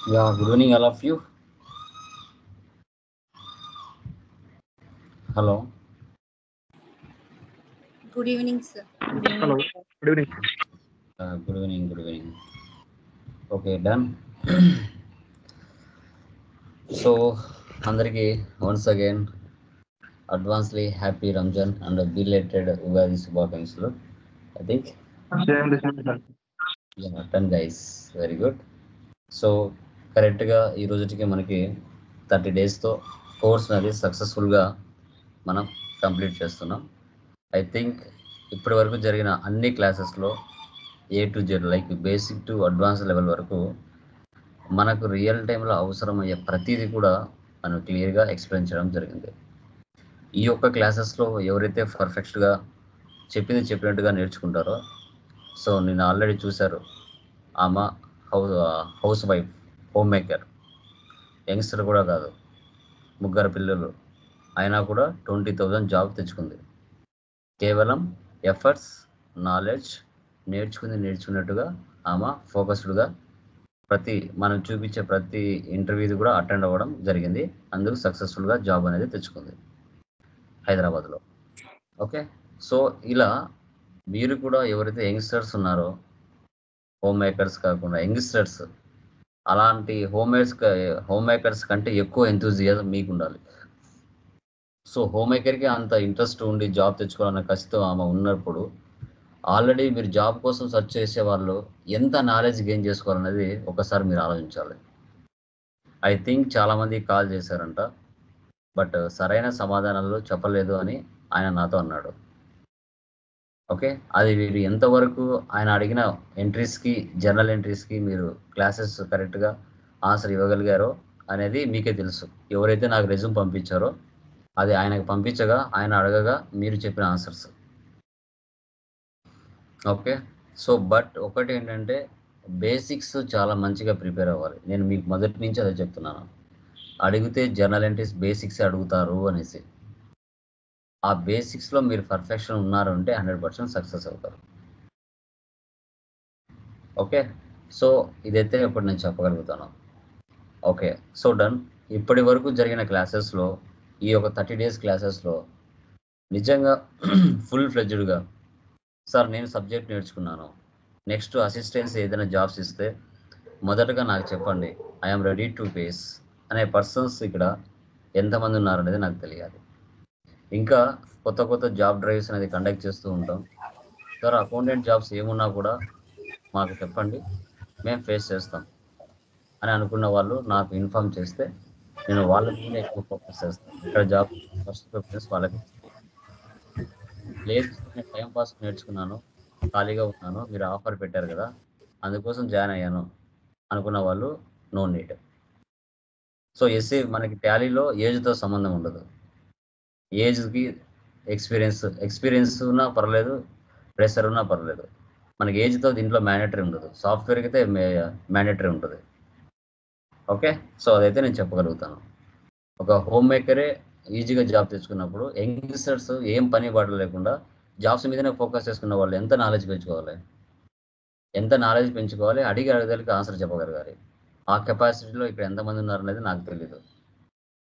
Yeah, good evening, all of you. Hello. Good evening, sir. Hello, good evening. Good evening, good evening. Okay, done. So, అందరికీ once again advancedly happy Ramzan and a belated Ugadi శుభాకాంక్షలు. I think, Same. yeah, done guys. Very good. So కరెక్ట్గా ఈ రోజుకి మనకి 30 డేస్తో course అనేది సక్సెస్ఫుల్గా మనం complete చేస్తున్నాం. ఐ థింక్ ఇప్పటి వరకు జరిగిన అన్ని క్లాసెస్లో A to Z like basic to advance level వరకు మనకు రియల్ టైంలో అవసరమయ్యే ప్రతిదీ కూడా మనం క్లియర్గా ఎక్స్ప్లెయిన్ చేయడం జరిగింది. ఈ యొక్క క్లాసెస్లో ఎవరైతే పర్ఫెక్ట్గా చెప్పింది చెప్పినట్టుగా నేర్చుకుంటారో, సో నేను ఆల్రెడీ చూశారు, ఆమె house wife, home maker, youngster కూడా కాదు, ముగ్గురు పిల్లలు అయినా కూడా 20,000 జాబ్ తెచ్చుకుంది. కేవలం ఎఫర్ట్స్, నాలెడ్జ్, నేర్చుకున్నట్టుగా ఆమె ఫోకస్డ్గా మనం చూపించే ప్రతి ఇంటర్వ్యూది కూడా అటెండ్ అవ్వడం జరిగింది. అందుకు సక్సెస్ఫుల్గా జాబ్ అనేది తెచ్చుకుంది హైదరాబాద్లో. ఓకే, సో ఇలా మీరు కూడా ఎవరైతే యంగ్స్టర్స్ ఉన్నారో, హోమ్ మేకర్స్ కాకుండా యంగ్స్టర్స్, అలాంటి హోమ్ మేకర్స్ కంటే ఎక్కువ ఎంతూజియాజం మీకు ఉండాలి. సో హోమ్ మేకర్కి అంత ఇంట్రెస్ట్ ఉండి జాబ్ తెచ్చుకోవాలన్న కసితో ఆమె ఉన్నప్పుడు, ఆల్రెడీ మీరు జాబ్ కోసం సెర్చ్ చేసే వాళ్ళు ఎంత నాలెడ్జ్ గెయిన్ చేసుకోవాలనేది ఒకసారి మీరు ఆలోచించాలి. ఐ థింక్ చాలామంది కాల్ చేశారంట, బట్ సరైన సమాధానాలు చెప్పలేదు అని ఆయన నాతో అన్నాడు. ఓకే, అది వీరు ఎంతవరకు ఆయన అడిగిన ఎంట్రీస్కి, జర్నల్ ఎంట్రీస్కి మీరు క్లాసెస్ కరెక్ట్గా ఆన్సర్ ఇవ్వగలిగారో అనేది మీకే తెలుసు. ఎవరైతే నాకు రెజ్యూమ్ పంపించారో అది ఆయనకు పంపించగా, ఆయన అడగగా మీరు చెప్పిన ఆన్సర్స్. ఓకే, సో బట్ ఒకటి ఏంటంటే బేసిక్స్ చాలా మంచిగా ప్రిపేర్ అవ్వాలి. నేను మీకు మొదటి నుంచి అదే చెప్తున్నాను. అడిగితే జర్నల్ ఎంట్రీస్ బేసిక్స్ అడుగుతారు అనేసి. ఆ బేసిక్స్లో మీరు పర్ఫెక్షన్ ఉన్నారు అంటే 100% సక్సెస్ అవుతారు. ఓకే, సో ఇదైతే ఇప్పుడు నేను చెప్పగలుగుతాను. Okay, so done. ఇప్పటి వరకు జరిగిన క్లాసెస్లో, ఈ యొక్క 30 డేస్ క్లాసెస్లో నిజంగా ఫుల్ ఫ్లెడ్జ్డ్గా, సార్ నేను సబ్జెక్ట్ నేర్చుకున్నాను, నెక్స్ట్ అసిస్టెన్స్ ఏదైనా జాబ్స్ ఇస్తే మొదటగా నాకు చెప్పండి, ఐఎమ్ రెడీ టు ఫేస్ అనే పర్సన్స్ ఇక్కడ ఎంతమంది ఉన్నారనేది నాకు తెలియాలి. ఇంకా కొత్త జాబ్ డ్రైవ్స్ అనేది కండక్ట్ చేస్తూ ఉంటాం. సార్ అకౌంటెంట్ జాబ్స్ ఏమున్నా కూడా మాకు చెప్పండి, మేము ఫేస్ చేస్తాం అని అనుకున్న వాళ్ళు నాకు ఇన్ఫామ్ చేస్తే నేను వాళ్ళ మీద ఎక్కువ ఫోకస్ చేస్తాను. ఇక్కడ జాబ్ ఫస్ట్ ప్రిఫరెన్స్ వాళ్ళకి. లేదు సార్ నేను టైం పాస్ నేర్చుకున్నాను, ఖాళీగా ఉన్నాను, మీరు ఆఫర్ పెట్టారు కదా అందుకోసం జాయిన్ అయ్యాను అనుకున్న వాళ్ళు నో నీడ్. సో మనకి టాలీలో ఏజ్తో సంబంధం ఉండదు. ఏజ్కి ఎక్స్పీరియన్స్ ఉన్నా పర్లేదు, ప్రెషర్ ఉన్నా పర్లేదు. మనకి ఏజ్తో దీంట్లో మ్యాండేటరీ ఉండదు. సాఫ్ట్వేర్కి అయితే మ్యాండేటరీ ఉంటుంది. ఓకే, సో అదైతే నేను చెప్పగలుగుతాను. ఒక హోమ్ మేకరే ఈజీగా జాబ్ తెచ్చుకున్నప్పుడు యంగ్స్టర్స్ ఏం పని బాట లేకుండా జాబ్స్ మీదనే ఫోకస్ చేసుకున్న వాళ్ళు ఎంత నాలెడ్జ్ పెంచుకోవాలి, అడిగి అడగలికి ఆన్సర్ చెప్పగలగాలి. ఆ కెపాసిటీలో ఇక్కడ ఎంతమంది ఉన్నారనేది నాకు తెలియదు.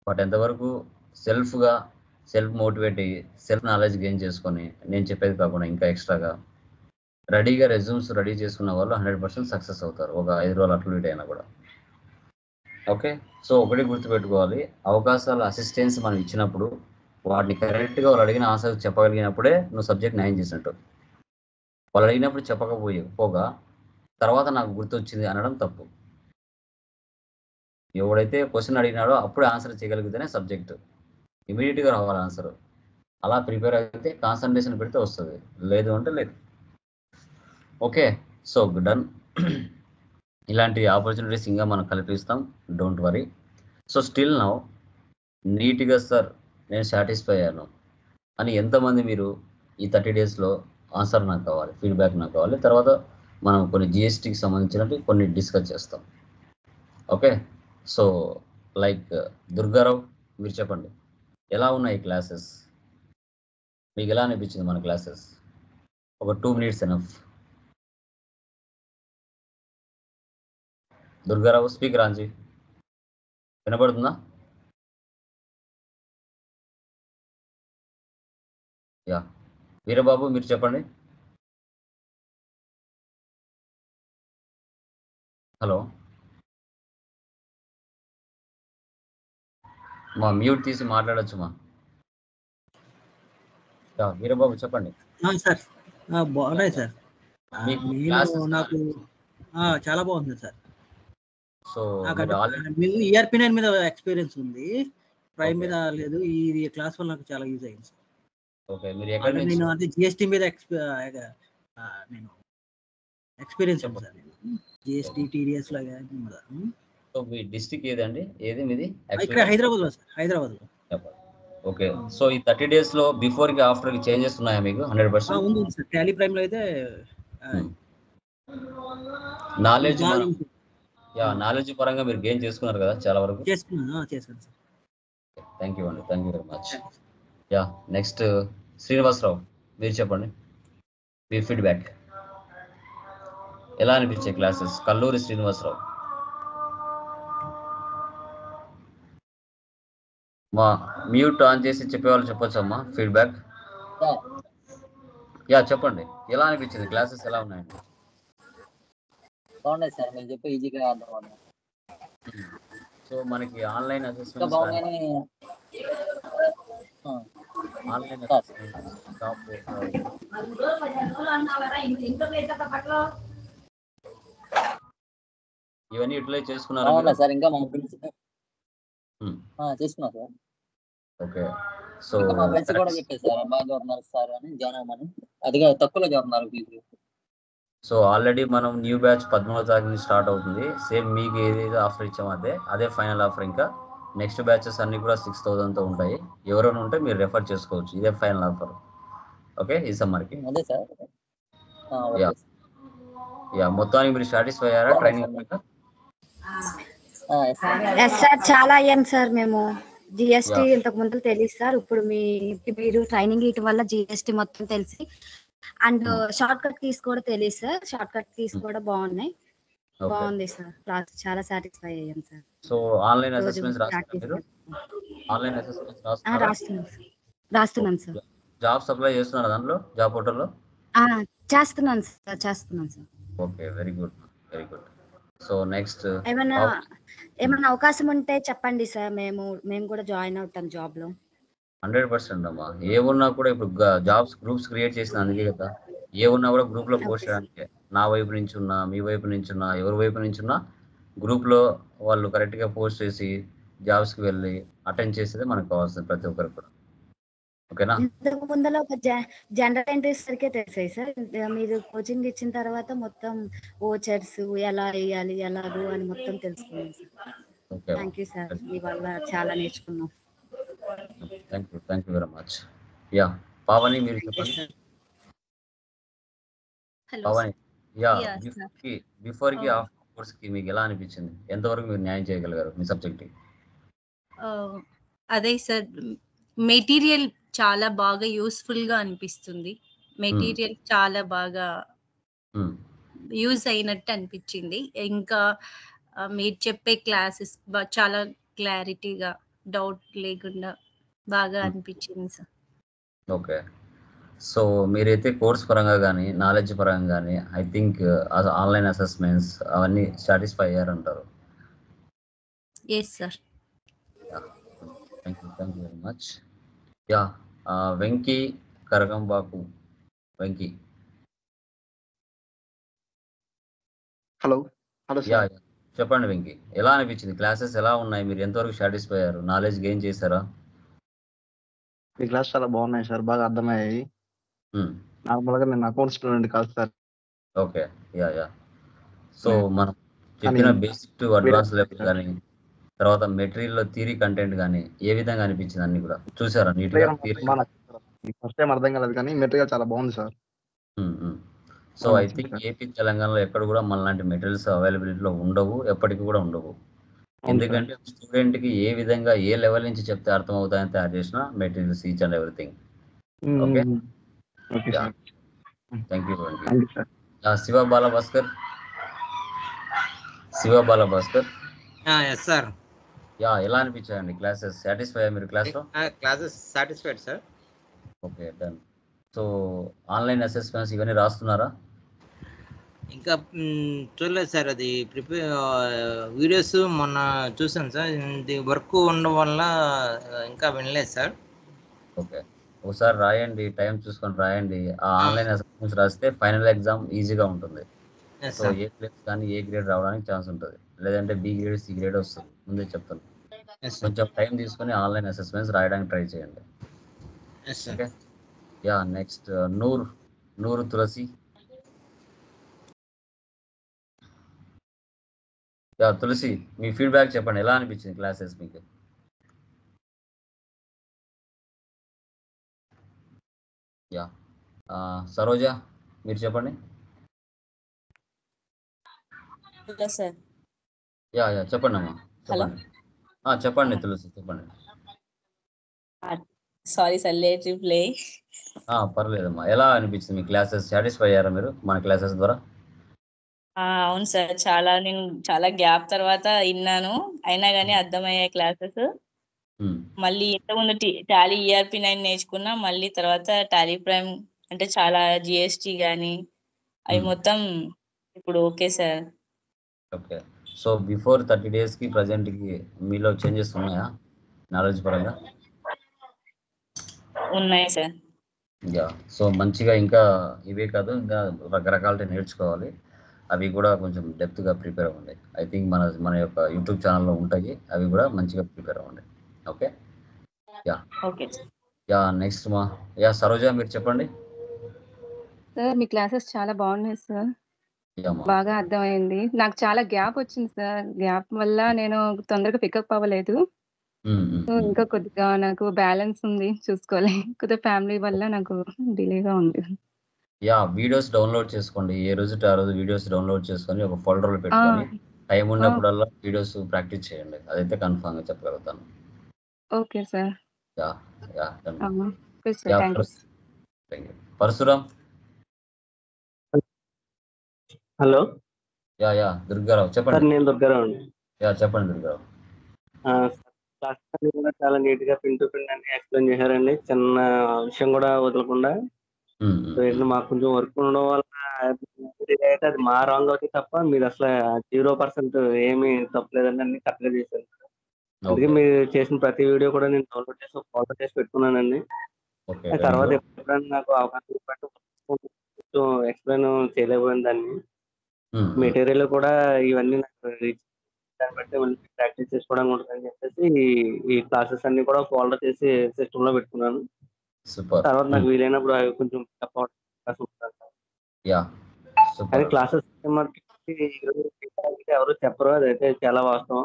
బట్ ఎంతవరకు సెల్ఫ్ మోటివేట్ అయ్యి సెల్ఫ్ నాలెడ్జ్ గెయిన్ చేసుకొని నేను చెప్పేది కాకుండా ఇంకా ఎక్స్ట్రాగా రెడీగా రెజ్యూమ్స్ రెడీ చేసుకున్న వాళ్ళు 100% సక్సెస్ అవుతారు, ఒక 5 రోజులు అట్లు ఇటు అయినా కూడా. ఓకే, సో ఒకటి గుర్తుపెట్టుకోవాలి, అవకాశాలు అసిస్టెన్స్ మనం ఇచ్చినప్పుడు వాటిని కరెక్ట్గా వాళ్ళు అడిగిన ఆన్సర్ చెప్పగలిగినప్పుడే నువ్వు సబ్జెక్ట్ న్యాయం చేసినట్టు. వాళ్ళు అడిగినప్పుడు చెప్పకపోగా తర్వాత నాకు గుర్తొచ్చింది అనడం తప్పు. ఎవడైతే క్వశ్చన్ అడిగినాడో అప్పుడే ఆన్సర్ చేయగలిగితేనే సబ్జెక్ట్ ఇమీడియట్గా రావాలి ఆన్సర్. అలా ప్రిపేర్ అయితే కాన్సన్ట్రేషన్ పెడితే వస్తుంది, లేదు అంటే లేదు. Okay, so done. ఇలాంటి ఆపర్చునిటీస్ ఇంకా మనం కల్పిస్తాం, don't worry. So still now నీట్గా సార్ నేను సాటిస్ఫై అయ్యాను అని ఎంతమంది మీరు ఈ 30 డేస్లో ఆన్సర్ నాకు కావాలి, ఫీడ్బ్యాక్ నాకు కావాలి. తర్వాత మనం కొన్ని జిఎస్టీకి సంబంధించినవి కొన్ని డిస్కస్ చేస్తాం. ఓకే, సో లైక్ దుర్గారావు, మీరు చెప్పండి ఎలా ఉన్నాయి క్లాసెస్, మీకు ఎలా అనిపించింది మన క్లాసెస్? ఒక 2 minutes enough. Durgarao speak Ramji, వినపడుతుందా? యా, వీరబాబు మీరు చెప్పండి. హలో, మా మ్యూట్ తీసి మాట్లాడచ్చు మా. యా, వీరబాబు చెప్పండి. సార్ బాగున్నాయి సార్. మీకు నేను classes నాకు చాలా బాగుంది సార్. సో నాకు మీరు ERP 9 మీద ఎక్స్పీరియన్స్ ఉంది, ప్రైమ్ Okay. మీద లేదు. ఈ క్లాస్ వల్ల నాకు చాలా యూజ్ అయింది సార్. ఓకే, మీరు ఎక్కడి నుంచి? నేను అంటే GST మీద నేను ఎక్స్పీరియన్స్ ఉంది సార్. నేను GST TDS లాగా మీద. సో మీ డిస్ట్రిక్ట్ ఏదండి? ఏది మీది? ఇక్కడ హైదరాబాద్లో సార్, హైదరాబాద్లో. ఓకే, సో ఈ 30 days లో బిఫోర్ కి ఆఫ్టర్ కి చేంజెస్ ఉన్నాయా మీకు? 100% ఉంది సార్. టాలీ ప్రైమ్ లో అయితే నాలెడ్జ్ నాలెడ్జ్ పరంగా మీరు గెయిన్ చేసుకున్నారు కదా చాలా వరకు? చేసుకున్నాను సార్. థ్యాంక్ యూ అండి, thank you very much. Yeah, next Srinivasarao మీరు చెప్పండి. మీ ఫీడ్బ్యాక్ ఎలా అనిపించే క్లాసెస్? కల్లూరి శ్రీనివాసరావు. మా మ్యూట్ ఆన్ చేసి చెప్పేవాళ్ళు చెప్పొచ్చమ్మా ఫీడ్బ్యాక్. యా చెప్పండి, ఎలా అనిపించింది క్లాసెస్? ఎలా ఉన్నాయండి? బాగున్నాయి సార్, మీరు చెప్పి ఈజీగా అర్థం అవుతుంది. సో మనకి ఆన్లైన్ అసెస్మెంట్, ఇవన్నీ యూటిలైజ్ చేసుకున్నారా సార్? ఇంకా చేసుకున్నా సార్. ఓకే, సో మా ఫ్రెండ్స్ కూడా చెప్పారు సార్, బాగా చదువుతున్నారు సార్ అని, జాయిన్ అవ్వమని. అదిగా తక్కువలో చదువుతున్నారు ఫీజు. సో ఆల్రెడీ మనం న్యూ బ్యాచ్ 13వ తారీఖు నుంచి స్టార్ట్ అవుతుంది. సేమ్ మీకు ఏదైతే ఆఫర్ ఇచ్చామో అదే ఫైనల్ ఆఫర్. ఇంకా నెక్స్ట్ బ్యాచెస్ అన్ని కూడా 6,000తో ఉంటాయి. ఎవరైనా ఉంటే మీరు రెఫర్ చేసుకోవచ్చు. ఇదే ఫైనల్ ఆఫర్. ఓకే, ఈ సమ్మర్కి. అదే సార్. యా, మొత్తానికి మీరు సాటిస్ఫై అయ్యారా ట్రైనింగ్? సార్ చాలా అయ్యాను సార్. మేము GST ఇంతకు ముందు తెలియదు సార్. ఇప్పుడు మీరు ట్రైనింగ్ ఇవ్వడం వల్ల GST మొత్తం తెలిసి, అండ్ షార్ట్ కట్ కీస్ కూడా తెలియదు సార్. షార్ట్ కట్ కీస్ కూడా బాగున్నాయి. బాగుంది సార్ క్లాస్, చాలా సాటిస్ఫై అయ్యాను సార్. సో ఆన్లైన్ అసెస్మెంట్స్ రాస్తున్నాను సార్. జాబ్స్ అప్లై చేస్తున్నారా దాంట్లో, జాబ్ పోర్టల్లో? చేస్తున్నాను sir. Okay, very good, very good. So next ఏమైనా అవకాశం ఉంటే చెప్పండి సార్. మేము కూడా జాయిన్ అవుతాం జాబ్ లో. 100% అమ్మా. ఏమున్నా కూడా ఇప్పుడు జాబ్స్ గ్రూప్స్ క్రియేట్ చేసిన అందుకే కదా. ఏమున్నా కూడా గ్రూప్ లో పోస్ట్ చేయడానికి. నా వైపు నుంచి ఉన్నా, మీ వైపు నుంచి ఉన్నా, ఎవరి వైపు నుంచి ఉన్నా గ్రూప్ లో వాళ్ళు కరెక్ట్ గా పోస్ట్ చేసి జాబ్స్ కి వెళ్ళి అటెండ్ చేసేది మనకు కావాల్సింది ప్రతి ఒక్కరికి కూడా. ఓకేనా? ఇంతకు ముందులో ఒక జనరల్ ఎంట్రీస్ వరకే తెలిసాయి సార్. మీరు కోచింగ్ ఇచ్చిన తర్వాత మొత్తం ఓచర్స్ ఎలా వేయాలి, ఎలాగో అని మొత్తం తెలుసుకున్నాం సార్. థ్యాంక్ యూ సార్, మీ వల్ల చాలా నేర్చుకున్నాం. Thank you very much. Yeah, Pavani మీరు చెప్పండి. పావని, యా, బిఫోర్ కి ఆఫ్టర్ కోర్స్ కి మీకు ఎలా అనిపించింది? ఎంతవరకు మీరు న్యాయం చేయగలిగారు మీ సబ్జెక్ట్ కి? అదే సార్, మెటీరియల్ చాలా బాగా యూస్ఫుల్ గా అనిపిస్తుంది. మెటీరియల్ చాలా బాగా యూజ్ అయినట్టు అనిపించింది. ఇంకా మీరు చెప్పే క్లాసెస్ చాలా క్లారిటీగా, డౌట్ లేకుండా బాగా అనిపించింది సార్. ఓకే, సో మీరైతే కోర్స్ పరంగా కానీ నాలెడ్జ్ పరంగా కానీ ఐ థింక్ ఆన్లైన్ అసెస్మెంట్స్ అవన్నీ సాటిస్ఫై అయ్యారంటారు? Yes sir. Thank you very much. Yeah, Venky కరగంబాకు. వెంకీ, హలో. యా చెప్పండి వెంకీ, ఎలా అనిపించింది? క్లాసెస్ ఎలా ఉన్నాయి? మీరు ఎంతవరకు సాటిస్ఫై అయ్యారు? నాలెడ్జ్ గెయిన్ చేశారా? ఈ క్లాస్ చాలా బాగున్నాయి సార్, బాగా అర్థమయ్యాయి. నార్మల్గా నేను అకౌంట్ స్టూడెంట్ కాదు సార్. Okay, yeah. సో మనం చెప్పిన బేసిక్ టు అడ్వాన్స్ లెవెల్ కానీ, తర్వాత మెటీరియల్ లో థియరీ కంటెంట్ కానీ ఏ విధంగా అనిపించింది? అన్ని కూడా చూసారా నీట్ గా? ఫస్ట్ టైం అర్థం కాలేదు కానీ మెటీరియల్ చాలా బాగుంది sir. So I think AP తెలంగాణలో ఎక్కడ కూడా మనలాంటి మెటీరియల్స్ అవైలబిలిటీలో ఉండవు, ఎప్పటికీ కూడా ఉండవు. ఎందుకంటే స్టూడెంట్ కి ఏ విధంగా ఏ లెవెల్ నుంచి చెప్తే అర్థం అవుతాయని తయారు చేసిన materials, each and everything. Okay, thank you. Siva Bala Bhaskar, Sivabala Bhaskar. Yes sir. Yeah, ఎలా అనిపించాయండి క్లాసెస్? సాటిస్ఫై మీరు క్లాస్లో? Classes satisfied sir. Okay, done. So online assessments ఇవన్నీ రాస్తున్నారా? ఇంకా చూడలేదు సార్. అది వీడియోస్ మొన్న చూసాను సార్. ఇది వర్క్ ఉండడం వల్ల ఇంకా వినలేదు సార్. ఓకే, ఒకసారి రాయండి, టైం చూసుకొని రాయండి. ఆ ఆన్లైన్ అసెస్మెంట్స్ రాస్తే ఫైనల్ ఎగ్జామ్ ఈజీగా ఉంటుంది. సో ఏ గ్రేడ్ కానీ ఏ గ్రేడ్ రావడానికి ఛాన్స్ ఉంటుంది, లేదంటే బి గ్రేడ్ సి గ్రేడ్ వస్తుంది. ముందే చెప్తాను, కొంచెం టైం తీసుకొని ఆన్లైన్ అసెస్మెంట్స్ రాయడానికి ట్రై చేయండి. ఓకే. యా, నెక్స్ట్ నూరు తులసి. యా తులసి, మీ ఫీడ్బ్యాక్ చెప్పండి, ఎలా అనిపించింది క్లాసెస్ మీకు? యా, సరోజ మీరు చెప్పండి. సార్. యా చెప్పండి అమ్మా, చెప్పండి. చెప్పండి తులసి, చెప్పండి. Sorry sir, late reply. పర్లేదమ్మా, ఎలా అనిపించింది మీ క్లాసెస్? సాటిస్ఫై అయ్యారా మీరు మన క్లాసెస్ ద్వారా? అవును సార్, నేను చాలా గ్యాప్ తర్వాత విన్నాను, అయినా కానీ అర్థమయ్యే క్లాసెస్. మళ్ళీ ఇంతకుముందు టాలీ ERP9 నేర్చుకున్నా, మళ్ళీ తర్వాత టాలీ ప్రైమ్ అంటే చాలా GST కానీ అవి మొత్తం ఇప్పుడు okay sir. Okay, so before 30 days కి ప్రజెంట్ కి మీలో చేంజెస్ ఉన్నాయా నాలెడ్జ్ పరంగా? ఉన్నాయి సార్. యా, సో మంచిగా ఇంకా ఇవే కాదు, ఇంకా రకరకాల నేర్చుకోవాలి. అవి కూడా కొంచెం డెప్త్గా ప్రిపేర్ అవ్వండి. ఐ థింక్ మన యొక్క యూట్యూబ్ ఛానల్లో ఉంటాయి, అవి కూడా మంచిగా ప్రిపేర్ అవ్వండి. Okay. Yeah okay. Yeah, next Saroja మీరు చెప్పండి. సార్ మీ క్లాసెస్ చాలా బాగున్నాయి సార్, బాగా అర్థమైంది. నాకు చాలా గ్యాప్ వచ్చింది సార్, గ్యాప్ వల్ల నేను తొందరగా పికప్ అవ్వలేదు. సో ఇంకా కొద్దిగా నాకు బ్యాలెన్స్ ఉంది, చూసుకోవాలి. కొద్దిగా ఫ్యామిలీ వల్ల నాకు డిలేగా ఉంది. యా, వీడియోస్ డౌన్లోడ్ చేసుకోండి. ఏ రోజు ఆ రోజు వీడియోస్ డౌన్లోడ్ చేసుకొని ఒక ఫోల్డర్లో పెట్టుకొని టైం ఉన్నప్పుడల్లా వీడియోస్ ప్రాక్టీస్ చేయండి. అదైతే కన్ఫామ్ గా చెప్పగలుగుతాను. Okay sir. Yeah yeah Parashuram. Hello. Yeah Durgarao చెప్పండి. నేను దుర్గారావు అండి. యా చెప్పండి దుర్గారావు. క్లాస్ కూడా చాలా నీట్ గా పిన్ టు పిన్ అన్ని ఎక్స్ప్లెయిన్ చేశారండి, చిన్న విషయం కూడా వదలకుండా. మాకు కొంచెం వర్క్ ఉండడం వల్ల అయితే అది మా రాంగ్ అవుతుంది తప్ప మీరు అసలు 0% ఏమి తప్పలేదండి, అన్ని కరెక్ట్ గా చేశారు. అందుకే మీరు చేసిన ప్రతి వీడియో కూడా నేను డౌన్లోడ్ చేసి ఫాలో చేసి పెట్టుకున్నానండి. తర్వాత ఎప్పుడైనా నాకు అవకాశం కొంచెం ఎక్స్ప్లెయిన్ చేయలేకపోయింది దాన్ని. మెటీరియల్ కూడా ఇవన్నీ నాకు దాన్ని బట్టి ప్రాక్టీస్ చేసుకోవడానికి ఉంటుందని చెప్పేసి ఈ క్లాసెస్ అన్ని కూడా ఫాలో చేసి సిస్టమ్ లో పెట్టుకున్నాను. తర్వాత నాకు వీలైనప్పుడు అవి కొంచెం కానీ క్లాసెస్ ఎవరు చెప్పరు, అదైతే చాలా వాస్తవం.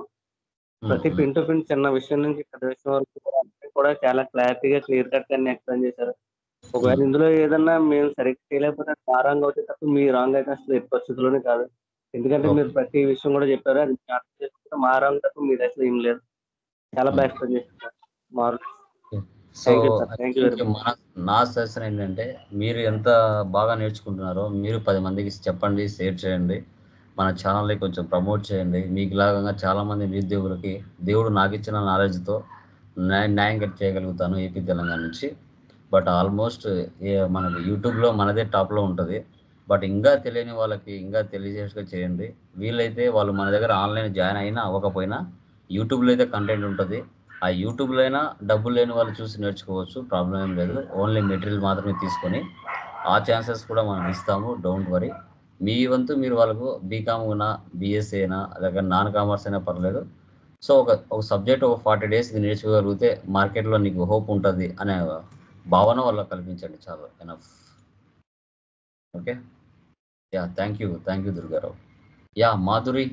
ప్రతి పిన్ టు పిన్ చిన్న విషయం నుంచి పెద్ద విషయం వరకు కూడా చాలా క్లారిటీగా క్లియర్ కట్ గా ఎక్స్ప్లెయిన్ చేశారు. ఒకవేళ ఇందులో ఏదన్నా మేము సరిగ్గా చేయలేకపోతే మా రాంగ్ అవుతే తప్ప మీ రాంగ్ అయితే అసలు ఎట్టి పరిస్థితుల్లోనే కాదు. ఎందుకంటే మీరు ప్రతి విషయం కూడా చెప్పారు, అది మా రాంగ్ తప్ప మీరు అసలు ఏం లేదు. చాలా బాగా ఎక్స్ప్లెయిన్ చేశారు. సో నా సజెషన్ ఏంటంటే, మీరు ఎంత బాగా నేర్చుకుంటున్నారో మీరు 10 మందికి చెప్పండి, షేర్ చేయండి, మన ఛానల్ని కొంచెం ప్రమోట్ చేయండి. మీకు లాగా చాలా మంది నిరుద్యోగులకి దేవుడు నాకు ఇచ్చిన నాలెడ్జ్తో న్యాయం చేయగలుగుతాను ఏపీ తెలంగాణ నుంచి. బట్ ఆల్మోస్ట్ మనకి యూట్యూబ్లో మనదే టాప్లో ఉంటుంది. బట్ ఇంకా తెలియని వాళ్ళకి ఇంకా తెలియజేట్టుగా చేయండి. వీలైతే వాళ్ళు మన దగ్గర ఆన్లైన్ జాయిన్ అయినా అవ్వకపోయినా యూట్యూబ్లో అయితే కంటెంట్ ఉంటుంది. ఆ యూట్యూబ్లో అయినా డబ్బులు లేని వాళ్ళు చూసి నేర్చుకోవచ్చు, ప్రాబ్లం ఏం లేదు. ఓన్లీ మెటీరియల్ మాత్రమే తీసుకొని ఆ ఛాన్సెస్ కూడా మనం ఇస్తాము, డోంట్ వరీ. మీ వంతు మీరు వాళ్ళకు బీకామ్ అయినా బీఎస్సీ అయినా లేక నాన్ కామర్స్ అయినా పర్లేదు. సో ఒక సబ్జెక్ట్ ఒక 40 days నేర్చుకోగలిగితే మార్కెట్లో నీకు హోప్ ఉంటుంది అనే భావన వాళ్ళకి కల్పించండి, చాలా enough. Okay. Yeah thank you Durgarao. Yeah Madhuri.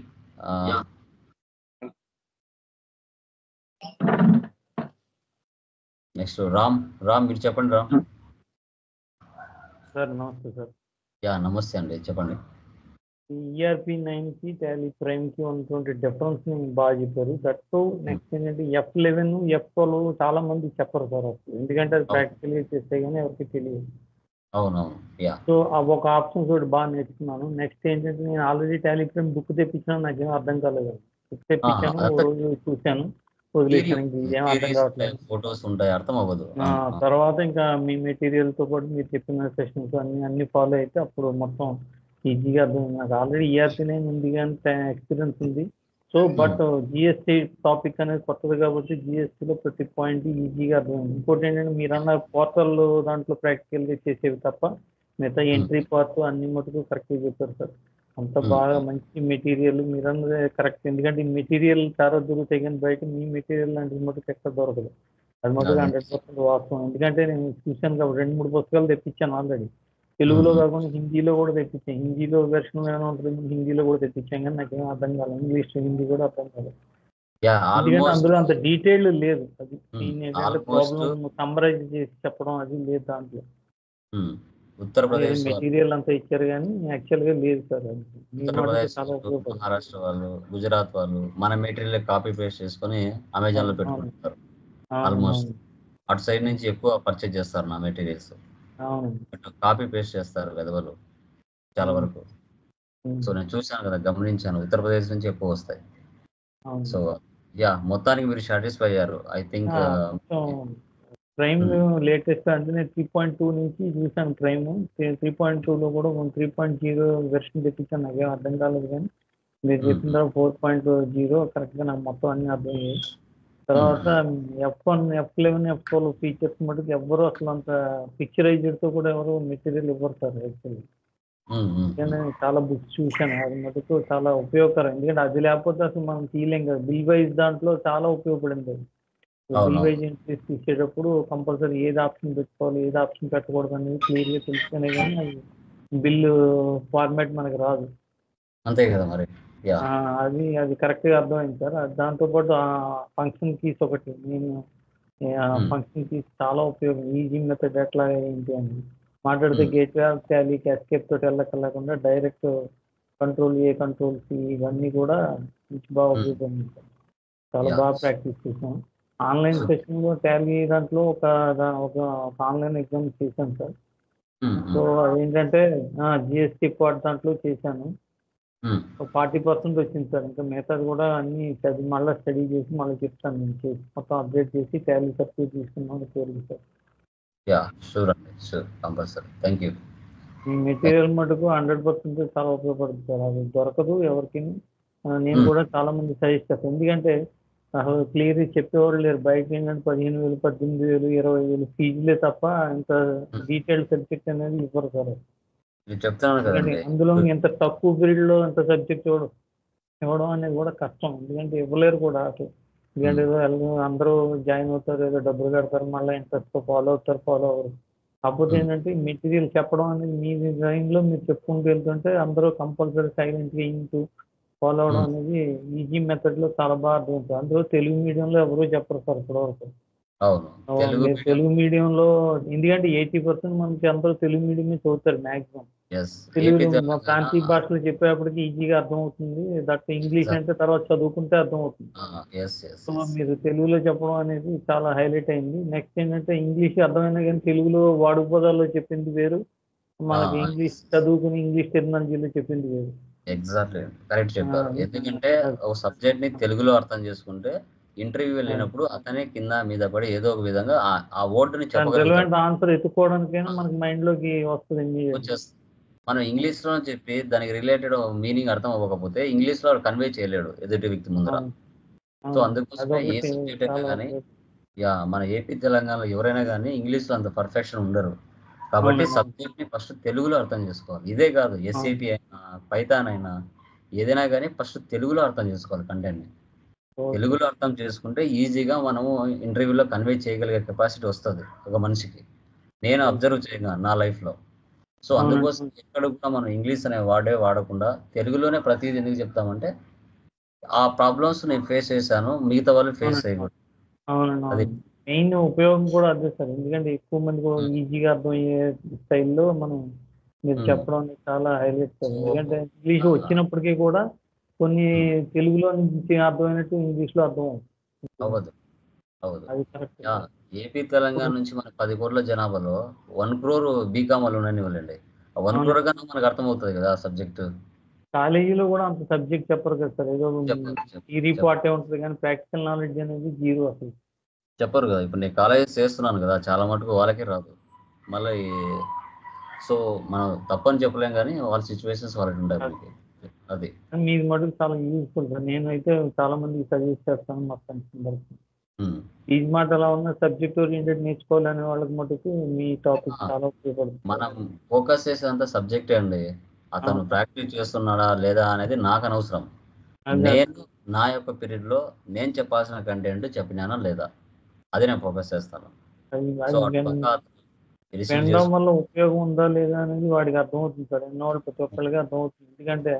Next Ram మీరు చెప్పండి. రామ్ సార్ నమస్తే సార్. యా నమస్తే అండి, చెప్పండి. ERP9 కి టాలీ ప్రైమ్ కి ఉన్నటువంటి డిఫరెన్స్ ని బాగా చెప్పారు. దట్ నెక్స్ట్ ఏంటంటే F11 F12 చాలా మంది చెప్పరు సార్ అసలు, ఎందుకంటే అది ప్రాక్టికల్గా చేస్తే కానీ ఎవరికి తెలియదు. అవునవును. యా. సో ఆ ఒక ఆప్షన్స్ ఒకటి బాగా నేర్చుకున్నాను. నెక్స్ట్ ఏంటంటే నేను ఆల్రెడీ టాలీ ఫ్రేమ్ బుక్ తెప్పించాను, నాకేం అర్థం కాలేదు. బుక్ తెప్పించాను, ఓ రోజు చూశాను, వదిలేసాను, ఇంక ఇదేం అర్థం కావట్లేదు. ఫొటోస్ ఉంటాయి, అర్థం అవ్వదు. తర్వాత ఇంకా మీ మెటీరియల్తో పాటు మీరు చెప్పిన సెషన్స్ అన్ని ఫాలో అయితే అప్పుడు మొత్తం ఈజీగా అర్థమైంది. నాకు ఆల్రెడీ ఈఆర్పీ ఉంది కానీ ఎక్స్పీరియన్స్ ఉంది. సో బట్ జిఎస్టీ టాపిక్ అనేది కొత్తది కాబట్టి జిఎస్టీలో ప్రతి పాయింట్ ఈజీగా అర్థమైంది. ఇంకోటి ఏంటంటే మీరన్న పోర్టల్ దాంట్లో ప్రాక్టికల్గా చేసేవి తప్ప మిగతా ఎంట్రీ పార్ట్ అన్ని మటుకు కరెక్ట్గా చెప్పారు సార్. అంత బాగా మంచి మెటీరియల్ మీరన్నదే కరెక్ట్. ఎందుకంటే ఈ మెటీరియల్ చాలా దొరుకుతాయి కానీ బయట మీ మెటీరియల్ లాంటిది మటుకు ఎక్కడ దొరకదు. అది మటుకు 100% వాస్తవం. ఎందుకంటే నేను చూశాను కాబట్టి 2-3 పుస్తకాలు తెప్పించాను ఆల్రెడీ. తెలుగులో కాకుండా హిందీలో కూడా తెప్పించాను. హిందీలో వెర్షన్ ఏమైనా ఉంటుంది, హిందీలో కూడా తెప్పించాను కానీ నాకేం అర్థం కాలేదు. ఇంగ్లీష్ హిందీ కూడా అర్థం కాలేదు. ఎందుకంటే అందులో అంత డీటెయిల్ లేదు. అది ఏంటంటే ప్రాబ్లం సమ్మరైజ్ చేసి చెప్పడం అది లేదు దాంట్లో. ఉత్తరప్రదేశ్ మెటీరియల్ అంతా ఇచ్చారు కానీ యాక్చువల్ గా లేదు సార్. అది ఉత్తరప్రదేశ్ మహారాష్ట్ర వాళ్ళు, గుజరాత్ వాళ్ళు మన మెటీరియల్ కాపీ పేస్ట్ చేసుకొని అమెజాన్ లో పెట్టుకుంటారు. ఆల్మోస్ట్ అటు సైడ్ నుంచి ఎక్కువ పర్చేజ్ చేస్తారు నా మెటీరియల్స్. కాపీ పేస్ట్ చేస్తారు వెదవలు చాలా వరకు. సో నేను చూశాను కదా, గమనించాను, ఉత్తరప్రదేశ్ నుంచి ఎక్కువ వస్తాయి. సో యా, మొత్తానికి మీరు సాటిస్ఫై అయ్యారు ఐ థింక్. ప్రైమ్ లేటెస్ట్ అంటే నేను 3.2 నుంచి చూసాను. ప్రైమ్ 3.2లో కూడా 3.0 వెర్షన్ తెప్పించాను, నాకేం అర్థం కాలేదు. కానీ మీరు చెప్పిన తర్వాత 4.0 కరెక్ట్గా నాకు మొత్తం అన్ని అర్థమయ్యాయి. తర్వాత F1, F11, F12 ఫీచర్స్ మటుకు ఎవరు అసలు అంత పిక్చరైజ్డ్తో కూడా ఎవరు మెటీరియల్ ఇవ్వరు సార్ యాక్చువల్లీ. నేను చాలా బుక్స్ చూశాను, అది మటుకు చాలా ఉపయోగకరం. ఎందుకంటే అది లేకపోతే అసలు మనం తీయలేం కదా. బిల్ వైజ్ దాంట్లో చాలా ఉపయోగపడింది. బిల్ వైజ్ ఎంట్రీస్ తీసేటప్పుడు కంపల్సరీ ఏది ఆప్షన్ పెట్టుకోవాలి, ఏది ఆప్షన్ పెట్టకూడదు అనేది క్లియర్గా తెలుసుకునే కానీ అది బిల్లు ఫార్మాట్ మనకు రాదు. అంతే కదా మరి. అది కరెక్ట్గా అర్థమైంది సార్. దాంతోపాటు ఫంక్షన్ కీస్ ఒకటి, నేను ఫంక్షన్ కీస్ చాలా ఉపయోగం. ఈజీ మెథడ్ ఎట్లా ఏంటి అని మాట్లాడితే గేట్ టాలీ ఎస్కేప్ తోటి వెళ్ళకుండా డైరెక్ట్ కంట్రోల్-A, కంట్రోల్-C ఇవన్నీ కూడా బాగా ఉపయోగపడింది సార్. చాలా బాగా ప్రాక్టీస్ చేసాం. ఆన్లైన్ సెషన్లో టాలీ దాంట్లో ఒక ఆన్లైన్ ఎగ్జామ్ చేశాను సార్. సో అదేంటంటే జిఎస్టీ పార్ట్ దాంట్లో చేశాను. 40% వచ్చింది సార్. ఇంకా మిగతాది కూడా అన్ని మళ్ళీ స్టడీ చేసి మళ్ళీ చెప్తాను. నేను చేసి మొత్తం అప్డేట్ చేసి టాలీ సర్టిఫికేట్ తీసుకున్నాను కోరిక సార్. యా షూర్ అండి, sure, compulsory. Thank you. Me material మటుకు 100% చాలా ఉపయోగపడుతుంది సార్. అది దొరకదు ఎవరికి. నేను కూడా చాలా మంది సజెస్ట్ చేస్తాను. ఎందుకంటే అసలు క్లియర్గా చెప్పేవారు లేరు. బయట ఏంటంటే 15,000, 18,000, 20,000 ఫీజులే తప్ప ఇంత డీటెయిల్ సబ్జెక్ట్ అనేది ఇవ్వరు సార్. అందులో ఎంత తక్కువ పీరియడ్లో ఎంత సబ్జెక్ట్ ఇవ్వడం అనేది కూడా కష్టం. ఎందుకంటే ఇవ్వలేరు కూడా అసలు. ఎందుకంటే ఏదో అందరూ జాయిన్ అవుతారు, ఏదో డబ్బులు కడతారు, మళ్ళీ ఇంట్రెస్ట్తో ఫాలో అవ్వరు. కాకపోతే ఏంటంటే మెటీరియల్ చెప్పడం అనేది మీ డిజైన్లో మీరు చెప్పుకుంటూ వెళ్తుంటే అందరూ కంపల్సరీ సైలెంట్గా ఇంటూ ఫాలో అవడం అనేది ఈజీ మెథడ్లో చాలా బాగా అర్థమవుతుంది. అందులో తెలుగు మీడియంలో ఎవరూ చెప్పరు సార్ ఇప్పటివరకు. తెలుగు మీడియంలో ఎందుకంటే 80% మనకి అందరూ తెలుగు మీడియమే చదువుతారు మ్యాక్సిమం. తెలుగు ప్రాంతీయ భాషలు చెప్పేప్పటికి ఈజీగా అర్థమవుతుంది. దట్ ఇంగ్లీష్ అంటే తర్వాత చదువుకుంటే అర్థమవుతుంది. సో మీరు తెలుగులో చెప్పడం అనేది చాలా హైలైట్ అయింది. నెక్స్ట్ ఏంటంటే ఇంగ్లీష్ అర్థమైనా కానీ తెలుగులో వాడుక పదాల్లో చెప్పింది వేరు, మనకి ఇంగ్లీష్ చదువుకుని ఇంగ్లీష్ టెర్మినాలజీలో చెప్పింది వేరు. ఎగ్జాక్ట్లీ కరెక్ట్ చెప్పారు. ఎందుకంటే ఒక సబ్జెక్ట్ ని తెలుగులో అర్థం చేసుకుంటే ఇంటర్వ్యూ వెళ్ళినప్పుడు అతనే కింద మీద పడి ఏదో ఒక విధంగా ఆ వర్డ్ ని చెప్పగలుగుతాడు. ఆన్సర్ ఎత్తుకోవడానికైనా మనకి మైండ్ లోకి వస్తుంది. మనం ఇంగ్లీష్ లో చెప్పి దానికి రిలేటెడ్ మీనింగ్ అర్థం అవ్వకపోతే ఇంగ్లీష్ లో కన్వే చేయలేడు ఎదుటి వ్యక్తి ముందర. సో అందుకోసమే ఏ సబ్జెక్ట్ అయినా కానీ మన ఏపీ తెలంగాణలో ఎవరైనా కానీ ఇంగ్లీష్ లో అంత పర్ఫెక్షన్ ఉండరు. కాబట్టి సబ్జెక్ట్ ని ఫస్ట్ తెలుగులో అర్థం చేసుకోవాలి. ఇదే కాదు, ఎస్ఏపీ అయినా పైథాన్ అయినా ఏదైనా కానీ ఫస్ట్ తెలుగులో అర్థం చేసుకోవాలి. కంటెంట్ ని తెలుగులో అర్థం చేసుకుంటే ఈజీగా మనము ఇంటర్వ్యూలో కన్వే చేయగలిగే కెపాసిటీ వస్తుంది ఒక మనిషికి. నేను అబ్జర్వ్ చేయగా నా లైఫ్లో. సో అందుకోసం ఎక్కడ కూడా మనం ఇంగ్లీష్ అనే వాడకుండా తెలుగులోనే ప్రతిదీ ఎందుకు చెప్తామంటే ఆ ప్రాబ్లమ్స్ నేను ఫేస్ చేశాను, మిగతా వాళ్ళు ఫేస్ చేయకూడదు. అది మెయిన్ ఉపయోగం కూడా అదే సార్. ఎందుకంటే ఎక్కువ మంది కూడా ఈజీగా అర్థమయ్యే స్టైల్లో మనం మీరు చెప్పడం అనేది చాలా హైలైట్ సార్. ఎందుకంటే ఇంగ్లీష్ వచ్చినప్పటికీ కూడా కొన్ని తెలుగులో నుంచి అర్థమైనట్టు ఇంగ్లీష్లో అర్థం అవ్వదు. ఏపీ తెలంగాణ నుంచి మన 10 కోట్ల జనాభాలో 1 crore బీకామ్ వాళ్ళు ఉండనివ్వండి. ఆ 1 crore కన్నా మనకు అర్థమవుతుంది కదా సబ్జెక్ట్. కాలేజీలో కూడా అంత సబ్జెక్ట్ చెప్పరు కదా సార్, ఏదో థియరీ పార్టే ఉంటుంది కానీ ప్రాక్టికల్ నాలెడ్జ్ అనేది జీరో అసలు. చెప్పరు కదా. ఇప్పుడు నేను కాలేజెస్ చేస్తున్నాను కదా, చాలా మటుకు వాళ్ళకే రాదు. మళ్ళీ సో మనం తప్పని చెప్పలేం కానీ వాళ్ళ సిచ్యువేషన్స్ వాళ్ళకి ఉంటాయి మనకి. అది మీది మటుకు చాలా యూజ్ఫుల్ సార్. నేనైతే చాలా మందికి సజెస్ట్ చేస్తాను మా ఫ్రెండ్స్ అందరికి. ఈ మాట ఎలా ఉన్న సబ్జెక్ట్ ఓరియంటెడ్ నేర్చుకోవాలనే వాళ్ళకి మటుకు మీ టాపిక్ చాలా ఉపయోగపడుతుంది. మనం ఫోకస్ చేసేదంతా సబ్జెక్టే అండి. అతను ప్రాక్టీస్ చేస్తున్నాడా లేదా అనేది నాకు అనవసరం. నేను నా యొక్క పీరియడ్ లో నేను చెప్పాల్సిన కంటెంట్ చెప్పినానా లేదా, అది నేను ఫోకస్ చేస్తాను. వినడం వల్ల ఉపయోగం ఉందా లేదా అనేది వాడికి అర్థమవుతుంది సార్. ఎన్నోళ్ళు ప్రతి ఒక్కరికి అర్థమవుతుంది. ఎందుకంటే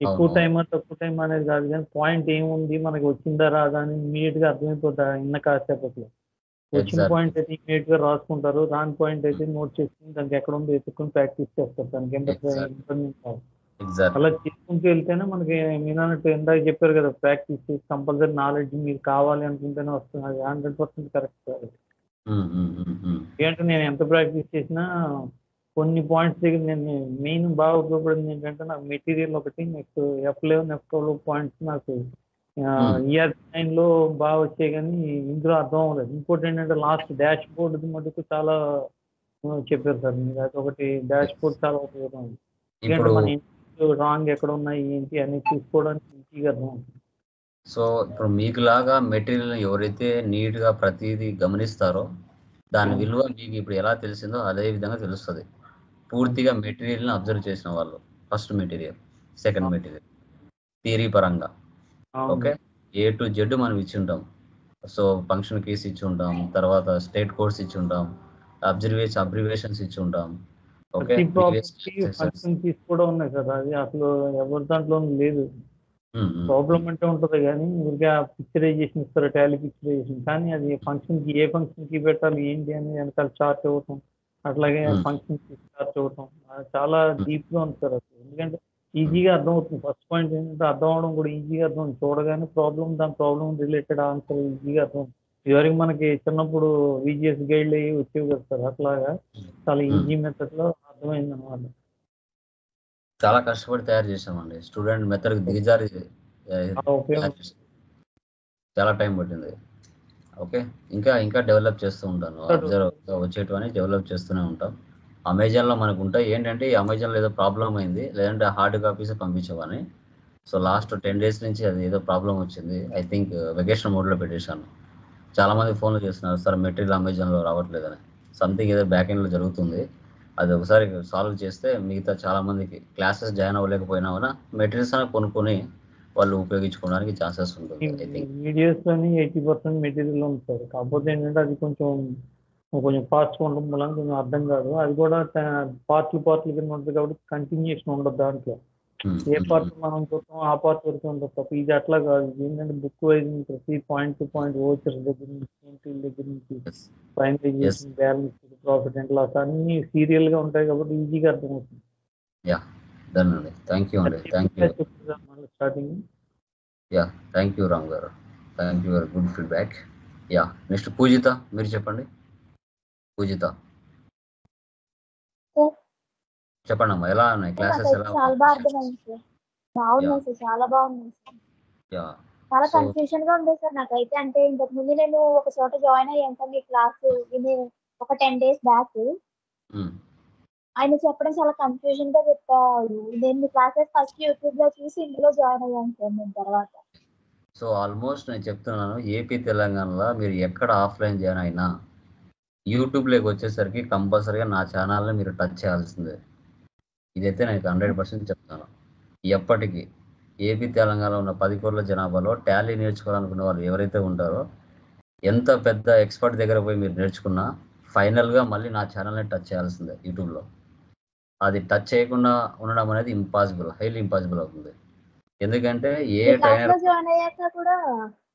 ఎక్కువ టైం తక్కువ టైం అనేది కాదు కానీ పాయింట్ ఏముంది మనకి వచ్చిందా రాదా అని ఇమీడియట్ గా అర్థమైపోతా. ఇన్న కాసేపట్లో వచ్చిన పాయింట్ అయితే ఇమీడియట్ గా రాసుకుంటారు, రాని పాయింట్ అయితే నోట్ చేసుకుని దానికి ఎక్కడ ఉందో ఎత్తుకుని ప్రాక్టీస్ చేస్తారు. దానికి అలా చేసుకుంటూ వెళ్తేనే మనకి మీరు అన్నట్టు ఇందాక చెప్పారు కదా, ప్రాక్టీస్ కంపల్సరీ నాలెడ్జ్ మీకు కావాలి అనుకుంటేనే వస్తుంది. అది 100% కరెక్ట్ సార్. ఏంటంటే నేను ఎంత ప్రాక్టీస్ చేసినా కొన్ని పాయింట్స్ దగ్గర నేను మెయిన్ బాగా ఉపయోగపడింది ఏంటంటే నాకు మెటీరియల్ ఒకటి, నెక్స్ట్ F11 F12 పాయింట్స్ నాకు ER9 లో బాగా వచ్చాయి కానీ ఇందులో అర్థం అవ్వలేదు. ఇంకోటి ఏంటంటే లాస్ట్ డాష్ బోర్డ్ మటుకు చాలా చెప్పారు సార్ మీరు. అది ఒకటి డాష్ బోర్డ్ చాలా ఉపయోగం. ఎందుకంటే మన రాంగ్ ఎక్కడ ఉన్నాయి ఏంటి అని చూసుకోవడానికి ఈజీగా అర్థం అవుతుంది. సో ఇప్పుడు మీకు లాగా మెటీరియల్ ఎవరైతే నీట్ గా ప్రతిదీ గమనిస్తారో దాని విలువ మీకు ఇప్పుడు ఎలా తెలిసిందో అదే విధంగా తెలుస్తుంది. పూర్తిగా మెటీరియల్ని అబ్జర్వ్ చేసిన వాళ్ళు, first material, second material, theory పరంగా. ఓకే, A to Z మనం ఇచ్చి ఉంటాం. సో ఫంక్షన్ కీస్ ఇచ్చి ఉంటాం, తర్వాత స్టేట్ కోడ్స్ ఇచ్చి ఉంటాం, అబ్రివేషన్స్ ఇచ్చి ఉంటాం. ఓకే, ఫంక్షన్ కీస్ కూడా ఉన్నాయి కదా, అది అసలు ఎవరి దాంట్లో లేదు. ప్రాబ్లం అంటే ఉంటుంది కానీ ఊరికే పిక్చరైజేషన్ ఇస్తారు, టాలీ పిక్చరైజేషన్. కానీ అది ఫంక్షన్ కి ఏ ఫంక్షన్ కి పెట్టాలి ఏంటి అని వెనకాల చార్ట్ ఇవ్వటం, అట్లాగే ఫంక్షన్ కి చార్ట్ ఇవ్వటం చాలా డీప్ గా ఉంది సార్ అసలు. ఎందుకంటే ఈజీగా అర్థం అవుతుంది. ఫస్ట్ పాయింట్ ఏంటంటే అర్థం అవడం కూడా ఈజీగా అర్థం, చూడగానే దాని ప్రాబ్లం రిలేటెడ్ ఆన్సర్ ఈజీగా అర్థం. ఇదివరకు మనకి చిన్నప్పుడు VGS గైడ్లు అయ్యి వచ్చేవి కదా సార్, అట్లాగా చాలా ఈజీ మెథడ్ లో అర్థమైంది అనమాట. చాలా కష్టపడి తయారు చేసామండి. స్టూడెంట్ మెథడ్ దిగజారి చాలా టైం పట్టింది. ఓకే, ఇంకా డెవలప్ చేస్తూ ఉంటాను. అబ్జర్వ్ వచ్చేటివని డెవలప్ చేస్తూనే ఉంటాం. అమెజాన్లో మనకు ఉంటాయి. ఏంటంటే ఈ అమెజాన్లో ఏదో ప్రాబ్లం అయింది, లేదంటే హార్డ్ కాపీస్ పంపించమని. సో లాస్ట్ 10 days నుంచి అది ఏదో ప్రాబ్లం వచ్చింది. ఐ థింక్ వెకేషన్ మోడ్లో పెట్టేశాను. చాలామంది ఫోన్లు చేస్తున్నారు, సార్ మెటీరియల్ అమెజాన్లో రావట్లేదని. సంథింగ్ ఏదో బ్యాక్ ఎండ్లో జరుగుతుంది. అది ఒకసారి సాల్వ్ చేస్తే మిగతా చాలా మందికి క్లాసెస్ జాయిన్ అవ్వలేకపోయినా కూడా మెటీరియల్స్ అని కొనుక్కొని వాళ్ళు ఉపయోగించుకోవడానికి ఛాన్సెస్ ఉంటుంది. ఐ థింక్ వీడియోస్లోని 80% మెటీరియల్ ఉంది సార్. కాకపోతే ఏంటంటే అది కొంచెం ఫాస్ట్గా ఉండడం వల్ల కొంచెం అర్థం కాదు. అది కూడా పార్ట్లు కింద ఉంటుంది కాబట్టి కంటిన్యూషన్ ఉండదు దాంట్లో. ఏ పార్ట్ మనం చూస్తాం ఆ పార్ట్ వరకు ఉంటుంది తప్ప ఇది అట్లా కాదు. ఏంటంటే బుక్ వైజ్ ప్రతి పాయింట్ టు పాయింట్ ఓచర్స్ దగ్గర నుంచి ప్రైమరైజేషన్, బ్యాలెన్స్, ప్రాఫిట్ అండ్ లాస్ అన్ని సీరియల్ గా ఉంటాయి కాబట్టి ఈజీగా అర్థమవుతుంది. థ్యాంక్ యూ అండి. స్టార్టింగ్ థ్యాంక్ యూ రామ్ గారు, thank you, very good feedback. Next Pujitha, మీరు చెప్పండి. పూజిత చెప్పండి అమ్మా, ఎలా ఉన్నాయి క్లాసెస్? ఎలా చాలా బాగా అర్థమైంది సార్. బాగున్నాయి సార్, చాలా బాగున్నాయి సార్. చాలా కన్ఫ్యూజన్ గా ఉంది సార్ నాకైతే. అంటే ఇంతకు ముందు నేను ఒక చోట జాయిన్ అయ్యాను సార్ మీ క్లాస్ ఒక 10 days బ్యాక్. ఆయన చెప్పడం చాలా కన్ఫ్యూజన్ గా చెప్పారు. నేను మీ క్లాసెస్ ఫస్ట్ యూట్యూబ్ లో చూసి ఇందులో జాయిన్ అయ్యాను సార్ నేను తర్వాత. సో ఆల్మోస్ట్ నేను చెప్తున్నాను, ఏపీ తెలంగాణలో మీరు ఎక్కడ ఆఫ్లైన్ జాయిన్ అయినా యూట్యూబ్లోకి వచ్చేసరికి కంపల్సరీగా నా ఛానల్ని మీరు టచ్ చేయాల్సిందే. ఇదైతే నేను 100% చెప్తాను. ఎప్పటికీ ఏపీ తెలంగాణలో ఉన్న 10 కోట్ల జనాభాలో టాలీ నేర్చుకోవాలనుకున్న వాళ్ళు ఎవరైతే ఉంటారో, ఎంత పెద్ద ఎక్స్పర్ట్ దగ్గర పోయి మీరు నేర్చుకున్నా ఫైనల్గా మళ్ళీ నా ఛానల్ని టచ్ చేయాల్సిందే యూట్యూబ్లో. అది టచ్ చేయకుండా ఉండడం అనేది ఇంపాసిబుల్, హైలీ ఇంపాసిబుల్ అవుతుంది. ఎందుకంటే ఏ ట్రైనర్ జాయిన్ అయ్యాక కూడా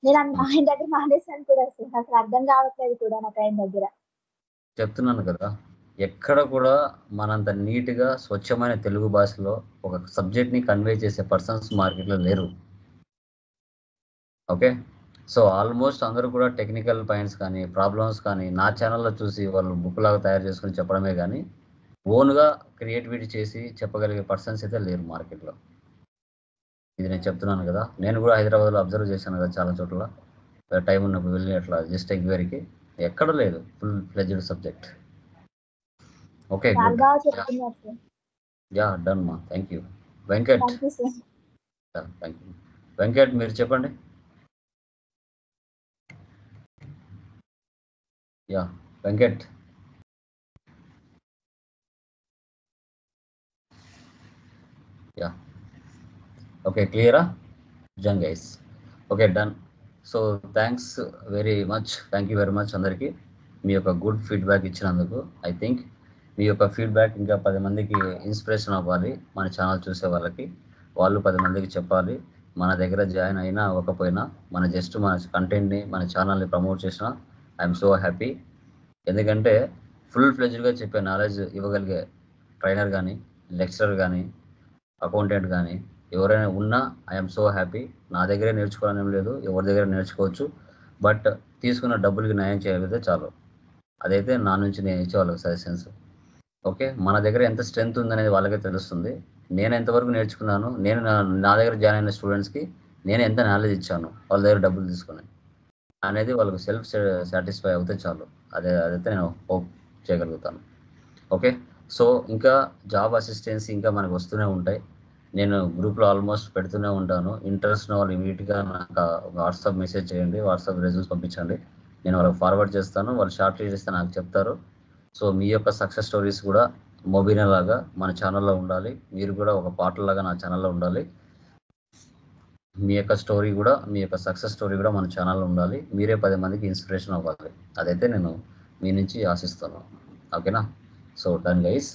నేను ఆయన దగ్గర మానేసాను కూడా సార్. అసలు అర్థం కావట్లేదు కూడా నాకు ఆయన దగ్గర. చెప్తున్నాను కదా, ఎక్కడ కూడా మనంత నీట్గా స్వచ్ఛమైన తెలుగు భాషలో ఒక సబ్జెక్ట్ని కన్వే చేసే పర్సన్స్ మార్కెట్లో లేరు. ఓకే, సో ఆల్మోస్ట్ అందరూ కూడా టెక్నికల్ పాయింట్స్ కానీ ప్రాబ్లమ్స్ కానీ నా ఛానల్లో చూసి వాళ్ళు బుక్ లాగా తయారు చేసుకుని చెప్పడమే కానీ ఓన్గా క్రియేటివిటీ చేసి చెప్పగలిగే పర్సన్స్ అయితే లేరు మార్కెట్లో. ఇది నేను చెప్తున్నాను కదా, నేను కూడా హైదరాబాద్లో అబ్జర్వ్ చేశాను కదా చాలా చోట్ల, టైం ఉన్నప్పుడు వెళ్ళి అట్లా జస్ట్ ఎంక్వైరీకి ఎక్కడ లేదు full fledged subject. Okay good, yeah done మా, thank you. Venkat, thank you. Venkat మీరు చెప్పండి. యా వెంకట్. యా ఓకే, క్లియరా జన్ guys? Okay done. So thanks very much, thank you very much అందరికీ మీ యొక్క గుడ్ ఫీడ్బ్యాక్ ఇచ్చినందుకు. ఐ థింక్ మీ యొక్క ఫీడ్బ్యాక్ ఇంకా 10 మందికి ఇన్స్పిరేషన్ అవ్వాలి. మన ఛానల్ చూసే వాళ్ళకి వాళ్ళు 10 మందికి చెప్పాలి. మన దగ్గర జాయిన్ అయినా అవ్వకపోయినా మన జస్ట్ మన కంటెంట్ని మన ఛానల్ని ప్రమోట్ చేసిన ఐఎమ్ సో హ్యాపీ. ఎందుకంటే ఫుల్ ఫ్లెడ్జ్డ్గా చెప్పే నాలెడ్జ్ ఇవ్వగలిగే ట్రైనర్ కానీ లెక్చరర్ కానీ అకౌంటెంట్ కానీ ఎవరైనా ఉన్నా ఐఎమ్ సో హ్యాపీ. నా దగ్గరే నేర్చుకోవాలని లేదు, ఎవరి దగ్గర నేర్చుకోవచ్చు. బట్ తీసుకున్న డబ్బులకి న్యాయం చేయగలిగితే చాలు. అదైతే నా నుంచి నేను ఇచ్చే వాళ్ళకి సజెషన్స్. ఓకే, మన దగ్గర ఎంత స్ట్రెంత్ ఉందనేది వాళ్ళకే తెలుస్తుంది. నేను ఎంతవరకు నేర్చుకున్నాను, నేను నా దగ్గర జాయిన్ అయిన స్టూడెంట్స్కి నేను ఎంత నాలెడ్జ్ ఇచ్చాను వాళ్ళ దగ్గర డబ్బులు తీసుకుని అనేది వాళ్ళకి సెల్ఫ్ సాటిస్ఫై అవుతే చాలు. అదైతే నేను హోప్ చేయగలుగుతాను. ఓకే, సో ఇంకా జాబ్ అసిస్టెన్సీ ఇంకా మనకు వస్తూనే ఉంటాయి. నేను గ్రూప్లో ఆల్మోస్ట్ పెడుతూనే ఉంటాను. ఇంట్రెస్ట్ ఉన్న వాళ్ళు ఇమీడియట్గా నాకు వాట్సాప్ మెసేజ్ చేయండి, వాట్సాప్ రెజ్యూమ్స్ పంపించండి, నేను వాళ్ళకి ఫార్వర్డ్ చేస్తాను. వాళ్ళు షార్ట్ లిస్ట్ ఇస్తే నాకు చెప్తారు. సో మీ యొక్క సక్సెస్ స్టోరీస్ కూడా మొబైనా లాగా మన ఛానల్లో ఉండాలి. మీరు కూడా ఒక పార్ట్ లాగా నా ఛానల్లో ఉండాలి. మీ యొక్క స్టోరీ కూడా, మీ యొక్క సక్సెస్ స్టోరీ కూడా మన ఛానల్లో ఉండాలి. మీరే 10 మందికి ఇన్స్పిరేషన్ అవ్వాలి. అదైతే నేను మీ నుంచి ఆశిస్తాను. ఓకేనా? So done guys.